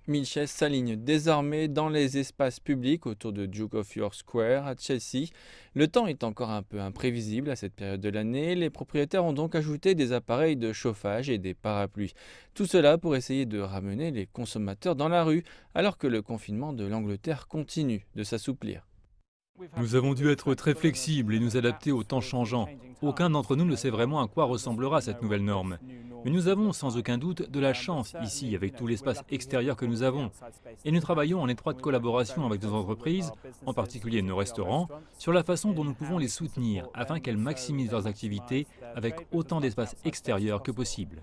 1000 chaises s'alignent désormais dans les espaces publics autour de Duke of York Square à Chelsea. Le temps est encore un peu imprévisible à cette période de l'année. Les propriétaires ont donc ajouté des appareils de chauffage et des parapluies. Tout cela pour essayer de ramener les consommateurs dans la rue, alors que le confinement de l'Angleterre continue de s'assouplir. Nous avons dû être très flexibles et nous adapter au temps changeant. Aucun d'entre nous ne sait vraiment à quoi ressemblera cette nouvelle norme. Mais nous avons sans aucun doute de la chance ici avec tout l'espace extérieur que nous avons. Et nous travaillons en étroite collaboration avec nos entreprises, en particulier nos restaurants, sur la façon dont nous pouvons les soutenir afin qu'elles maximisent leurs activités avec autant d'espace extérieur que possible.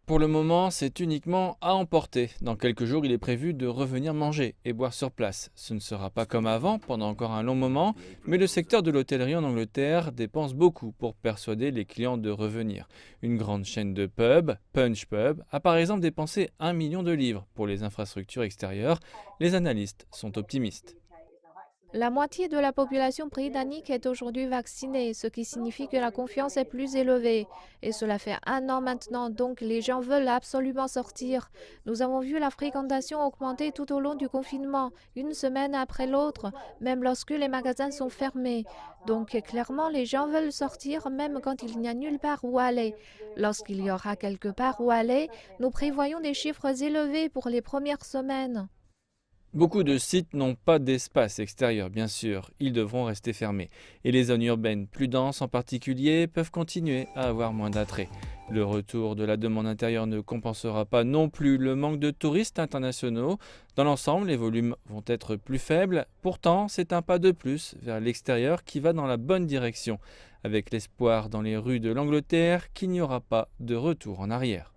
Pour le moment, c'est uniquement à emporter. Dans quelques jours, il est prévu de revenir manger et boire sur place. Ce ne sera pas comme avant pendant encore un long moment, mais le secteur de l'hôtellerie en Angleterre dépense beaucoup pour persuader les clients de revenir. Une grande chaîne de pubs, Punch Pub, a par exemple dépensé 1 million de livres pour les infrastructures extérieures. Les analystes sont optimistes. La moitié de la population britannique est aujourd'hui vaccinée, ce qui signifie que la confiance est plus élevée. Et cela fait 1 an maintenant, donc les gens veulent absolument sortir. Nous avons vu la fréquentation augmenter tout au long du confinement, une semaine après l'autre, même lorsque les magasins sont fermés. Donc clairement, les gens veulent sortir même quand il n'y a nulle part où aller. Lorsqu'il y aura quelque part où aller, nous prévoyons des chiffres élevés pour les premières semaines. Beaucoup de sites n'ont pas d'espace extérieur, bien sûr, ils devront rester fermés. Et les zones urbaines plus denses en particulier peuvent continuer à avoir moins d'attrait. Le retour de la demande intérieure ne compensera pas non plus le manque de touristes internationaux. Dans l'ensemble, les volumes vont être plus faibles. Pourtant, c'est un pas de plus vers l'extérieur qui va dans la bonne direction, avec l'espoir dans les rues de l'Angleterre qu'il n'y aura pas de retour en arrière.